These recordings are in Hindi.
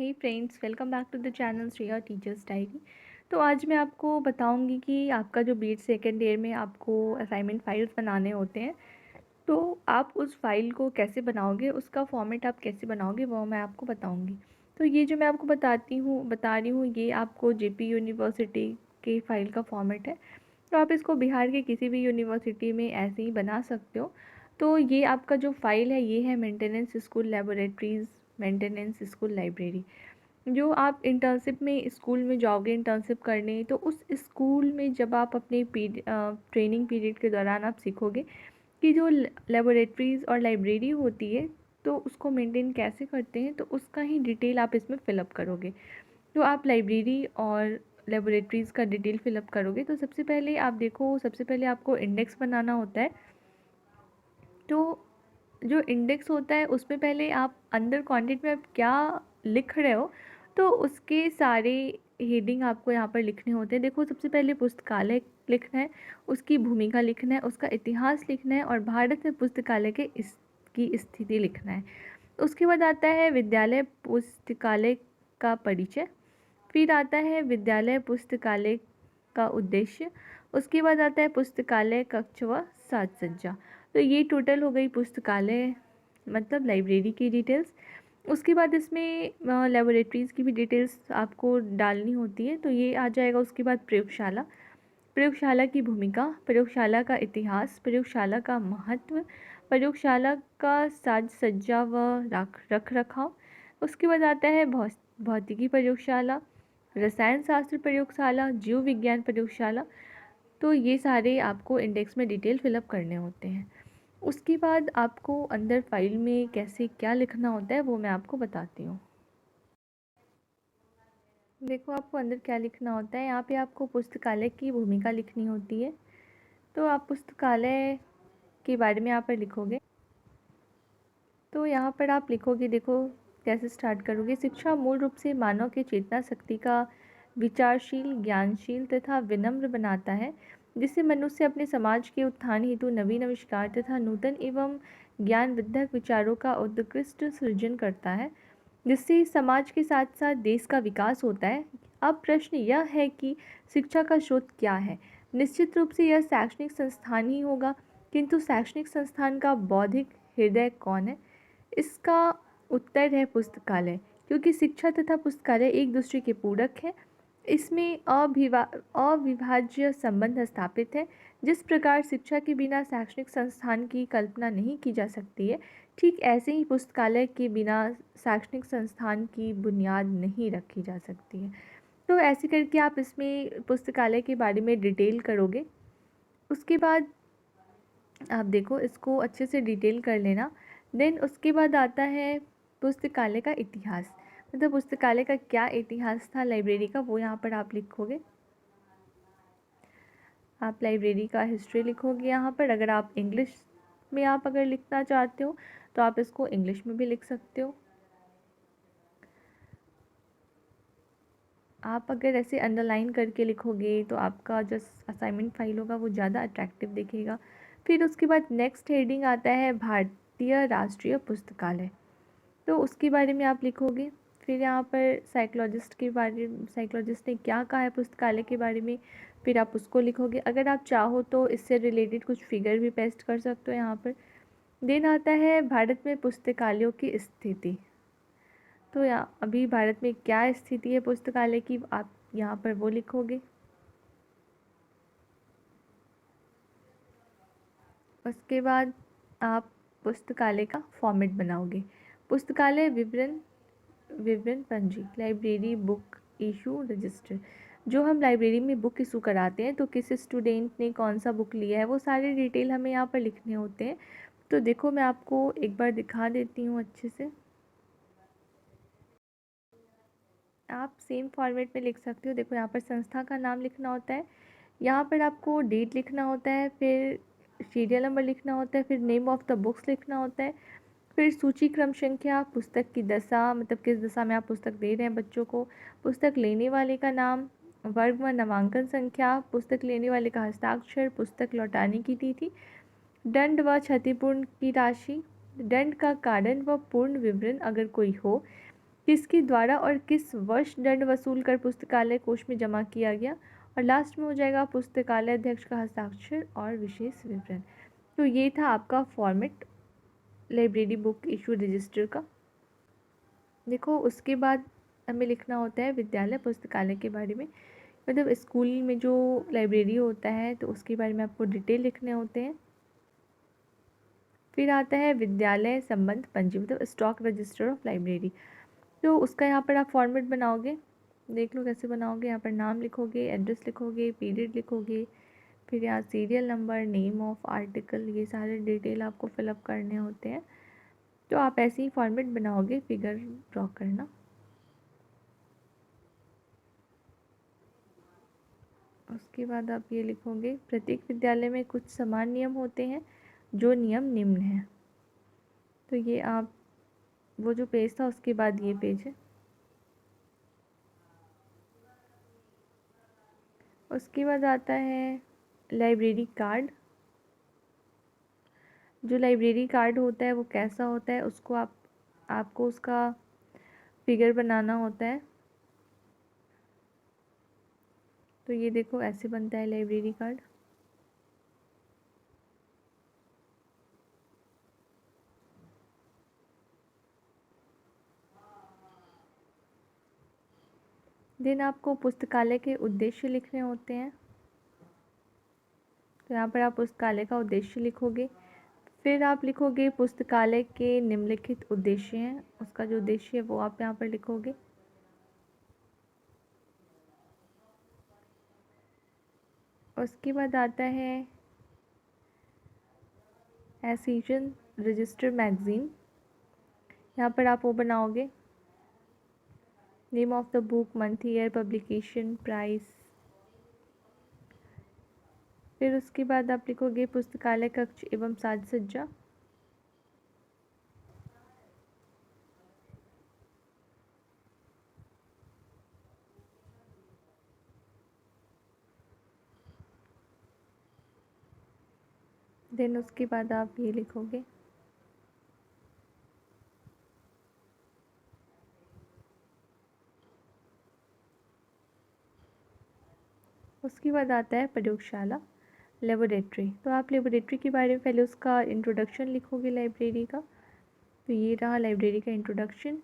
Hey friends, welcome back to the channel Shreya teachers diary. तो आज मैं आपको बताऊंगी कि आपका जो बीएड सेकेंड ईयर में आपको असाइनमेंट फाइल्स बनाने होते हैं, तो आप उस फाइल को कैसे बनाओगे, उसका फॉर्मेट आप कैसे बनाओगे, वो मैं आपको बताऊंगी। तो ये जो मैं आपको बता रही हूँ, ये आपको जेपी यूनिवर्सिटी के फाइल का फॉर्मेट है। तो आप इसको बिहार के किसी भी यूनिवर्सिटी में ऐसे ही बना सकते हो। तो ये आपका जो फाइल है, ये है maintenance school laboratories, maintenance school library. जो आप इंटर्नशिप में स्कूल में जाओगे इंटर्नशिप करने, तो उस स्कूल में जब आप अपने ट्रेनिंग पीरियड के दौरान आप सीखोगे कि जो लेबोरेटरीज़ और लाइब्रेरी होती है, तो उसको मेंटेन कैसे करते हैं, तो उसका ही डिटेल आप इसमें फ़िलअप करोगे। तो आप लाइब्रेरी और लेबोरेटरीज़ का डिटेल फ़िलअप करोगे, तो सबसे पहले आप देखो, सबसे पहले आपको इंडेक्स बनाना होता है। तो जो इंडेक्स होता है, उसमें पहले आप अंदर कंटेंट में आप क्या लिख रहे हो, तो उसके सारे हेडिंग आपको यहाँ पर लिखने होते हैं। देखो, सबसे पहले पुस्तकालय लिखना है, उसकी भूमिका लिखना है, उसका इतिहास लिखना है, और भारत में पुस्तकालय के इसकी स्थिति लिखना है। उसके बाद आता है विद्यालय पुस्तकालय का परिचय। फिर आता है विद्यालय पुस्तकालय का उद्देश्य। उसके बाद आता है पुस्तकालय कक्ष व साज सज्जा। तो ये टोटल हो गई पुस्तकालय मतलब लाइब्रेरी की डिटेल्स। उसके बाद इसमें लेबोरेटरीज़ की भी डिटेल्स आपको डालनी होती है, तो ये आ जाएगा। उसके बाद प्रयोगशाला, प्रयोगशाला की भूमिका, प्रयोगशाला का इतिहास, प्रयोगशाला का महत्व, प्रयोगशाला का साज सज्जा व रख रखाव। उसके बाद आता है भौतिकी प्रयोगशाला, रसायन शास्त्र प्रयोगशाला, जीव विज्ञान प्रयोगशाला। तो ये सारे आपको इंडेक्स में डिटेल फिलअप करने होते हैं। उसके बाद आपको अंदर फाइल में कैसे क्या लिखना होता है, वो मैं आपको बताती हूँ। देखो, आपको अंदर क्या लिखना होता है। यहाँ पे आपको पुस्तकालय की भूमिका लिखनी होती है। तो आप पुस्तकालय के बारे में यहाँ पर लिखोगे। तो यहाँ पर आप लिखोगे, देखो कैसे स्टार्ट करोगे। शिक्षा मूल रूप से मानव के चेतना शक्ति का विचारशील, ज्ञानशील तथा विनम्र बनाता है, जिससे मनुष्य अपने समाज के उत्थान हेतु नवीन आविष्कार तथा नूतन एवं ज्ञानवर्धक विचारों का उत्कृष्ट सृजन करता है, जिससे समाज के साथ साथ देश का विकास होता है। अब प्रश्न यह है कि शिक्षा का स्रोत क्या है। निश्चित रूप से यह शैक्षणिक संस्थान ही होगा, किंतु शैक्षणिक संस्थान का बौद्धिक हृदय कौन है? इसका उत्तर है पुस्तकालय, क्योंकि शिक्षा तथा पुस्तकालय एक दूसरे के पूरक हैं। इसमें अविभाज्य संबंध स्थापित है। जिस प्रकार शिक्षा के बिना शैक्षणिक संस्थान की कल्पना नहीं की जा सकती है, ठीक ऐसे ही पुस्तकालय के बिना शैक्षणिक संस्थान की बुनियाद नहीं रखी जा सकती है। तो ऐसे करके आप इसमें पुस्तकालय के बारे में डिटेल करोगे। उसके बाद आप देखो, इसको अच्छे से डिटेल कर लेना। देन उसके बाद आता है पुस्तकालय का इतिहास, मतलब पुस्तकालय का क्या इतिहास था लाइब्रेरी का, वो यहाँ पर आप लिखोगे। आप लाइब्रेरी का हिस्ट्री लिखोगे यहाँ पर। अगर आप इंग्लिश में आप अगर लिखना चाहते हो, तो आप इसको इंग्लिश में भी लिख सकते हो। आप अगर ऐसे अंडरलाइन करके लिखोगे, तो आपका जो असाइनमेंट फाइल होगा वो ज़्यादा अट्रैक्टिव दिखेगा। फिर उसके बाद नेक्स्ट हेडिंग आता है भारतीय राष्ट्रीय पुस्तकालय। तो उसके बारे में आप लिखोगे। फिर यहाँ पर साइकोलॉजिस्ट ने क्या कहा है पुस्तकालय के बारे में, फिर आप उसको लिखोगे। अगर आप चाहो तो इससे रिलेटेड कुछ फिगर भी पेस्ट कर सकते हो यहाँ पर। देन आता है भारत में पुस्तकालयों की स्थिति। तो यहाँ अभी भारत में क्या स्थिति है पुस्तकालय की, आप यहाँ पर वो लिखोगे। उसके बाद आप पुस्तकालय का फॉर्मेट बनाओगे। पुस्तकालय विवरण, विवरण पंजी, लाइब्रेरी बुक इशू रजिस्टर। जो हम लाइब्रेरी में बुक इशू कराते हैं, तो किस स्टूडेंट ने कौन सा बुक लिया है, वो सारे डिटेल हमें यहाँ पर लिखने होते हैं। तो देखो, मैं आपको एक बार दिखा देती हूँ अच्छे से। आप सेम फॉर्मेट में लिख सकते हो। देखो, यहाँ पर संस्था का नाम लिखना होता है, यहाँ पर आपको डेट लिखना होता है, फिर सीरियल नंबर लिखना होता है, फिर नेम ऑफ़ द बुक्स लिखना होता है, फिर सूची क्रम संख्या, पुस्तक की दशा, मतलब किस दशा में आप पुस्तक दे रहे हैं बच्चों को, पुस्तक लेने वाले का नाम, वर्ग व नामांकन संख्या, पुस्तक लेने वाले का हस्ताक्षर, पुस्तक लौटाने की तिथि, दंड व क्षतिपूर्ण की राशि, दंड का कारण व पूर्ण विवरण अगर कोई हो, किसके द्वारा और किस वर्ष दंड वसूल कर पुस्तकालय कोष में जमा किया गया, और लास्ट में हो जाएगा पुस्तकालय अध्यक्ष का हस्ताक्षर और विशेष विवरण। तो ये था आपका format library book issue register का। देखो उसके बाद हमें लिखना होता है विद्यालय पुस्तकालय के बारे में, मतलब स्कूल में जो लाइब्रेरी होता है तो उसके बारे में आपको डिटेल लिखने होते हैं। फिर आता है विद्यालय संबंध पंजी, मतलब स्टॉक रजिस्टर ऑफ लाइब्रेरी। तो उसका यहाँ पर आप फॉर्मेट बनाओगे, देख लो कैसे बनाओगे। यहाँ पर नाम लिखोगे, एड्रेस लिखोगे, पीरियड लिखोगे, फिर यहाँ serial number, name of article, ये सारे डिटेल आपको फिलअप करने होते हैं। तो आप ऐसे ही फॉर्मेट बनाओगे, फिगर ड्रॉ करना। उसके बाद आप ये लिखोगे प्रत्येक विद्यालय में कुछ समान नियम होते हैं, जो नियम निम्न हैं। तो ये आप वो जो पेज था उसके बाद ये पेज है। उसके बाद आता है लाइब्रेरी कार्ड। जो लाइब्रेरी कार्ड होता है वो कैसा होता है, उसको आपको उसका फिगर बनाना होता है। तो ये देखो ऐसे बनता है लाइब्रेरी कार्ड। देन आपको पुस्तकालय के उद्देश्य लिखने होते हैं। तो यहाँ पर आप पुस्तकालय का उद्देश्य लिखोगे। फिर आप लिखोगे पुस्तकालय के निम्नलिखित उद्देश्य हैं, उसका जो उद्देश्य है वो आप यहाँ पर लिखोगे। उसके बाद आता है एसेशन रजिस्टर मैगज़ीन। यहाँ पर आप वो बनाओगे name of the book, month, year, publication, price. फिर उसके बाद आप लिखोगे पुस्तकालय कक्ष एवं साज सज्जा। देन उसके बाद आप ये लिखोगे उसके बाद आता है प्रयोगशाला लेबोरेटरी। तो आप लेबोरेटरी के बारे में पहले उसका इंट्रोडक्शन लिखोगे लाइब्रेरी का। तो ये रहा लाइब्रेरी का इंट्रोडक्शन।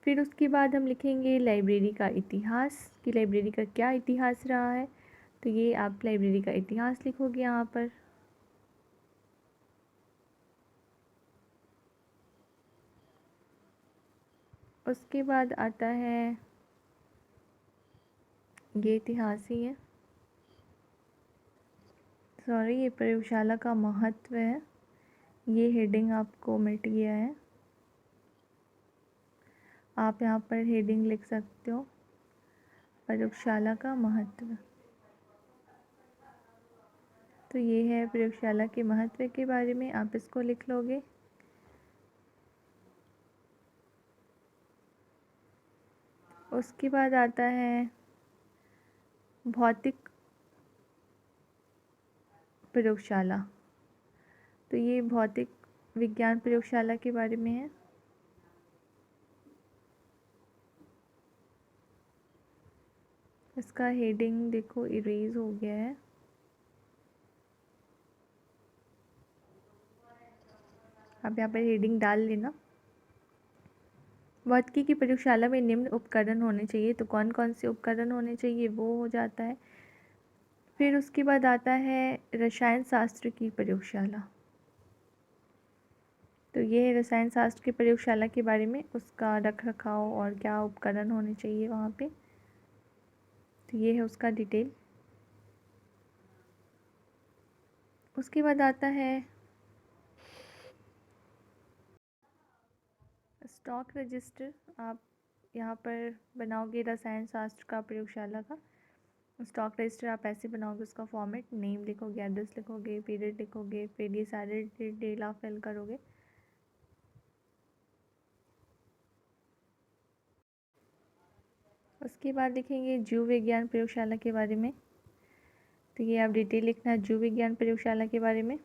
फिर उसके बाद हम लिखेंगे लाइब्रेरी का इतिहास, कि लाइब्रेरी का क्या इतिहास रहा है। तो ये आप लाइब्रेरी का इतिहास लिखोगे यहाँ पर। उसके बाद आता है ये इतिहास ही है, सॉरी ये प्रयोगशाला का महत्व है। ये हेडिंग आपको मिट गया है, आप यहाँ पर हेडिंग लिख सकते हो प्रयोगशाला का महत्व। तो ये है प्रयोगशाला के महत्व के बारे में, आप इसको लिख लोगे। उसके बाद आता है भौतिक प्रयोगशाला। तो ये भौतिक विज्ञान प्रयोगशाला के बारे में है। इसका हेडिंग देखो इरेज हो गया है। आप यहाँ पर हेडिंग डाल लेना। भौतिकी की प्रयोगशाला में निम्न उपकरण होने चाहिए। तो कौन कौन से उपकरण होने चाहिए वो हो जाता है। फिर उसके बाद आता है रसायन शास्त्र की प्रयोगशाला। तो ये है रसायन शास्त्र की प्रयोगशाला के बारे में, उसका रख रखाव और क्या उपकरण होने चाहिए वहाँ पे। तो ये है उसका डिटेल। उसके बाद आता है स्टॉक रजिस्टर। आप यहाँ पर बनाओगे रसायन शास्त्र का प्रयोगशाला का स्टॉक रजिस्टर। आप ऐसे बनाओगे, उसका फॉर्मेट नेम लिखोगे, एड्रेस लिखोगे, पीरियड लिखोगे, फिर ये सारे डिटेल आप फिल करोगे। उसके बाद लिखेंगे जीव विज्ञान प्रयोगशाला के बारे में। तो ये आप डिटेल लिखना है जीव विज्ञान प्रयोगशाला के बारे में।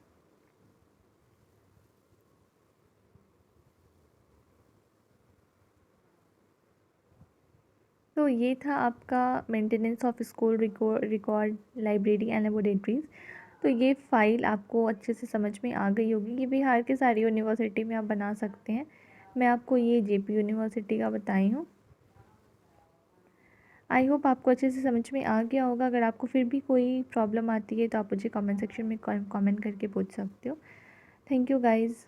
तो ये था आपका maintenance of school record library and laboratories. तो ये फ़ाइल आपको अच्छे से समझ में आ गई होगी कि बिहार के सारी यूनिवर्सिटी में आप बना सकते हैं। मैं आपको ये जेपी यूनिवर्सिटी का बताई हूँ। आई होप आपको अच्छे से समझ में आ गया होगा। अगर आपको फिर भी कोई प्रॉब्लम आती है तो आप मुझे कमेंट सेक्शन में कमेंट करके पूछ सकते हो। Thank you guys.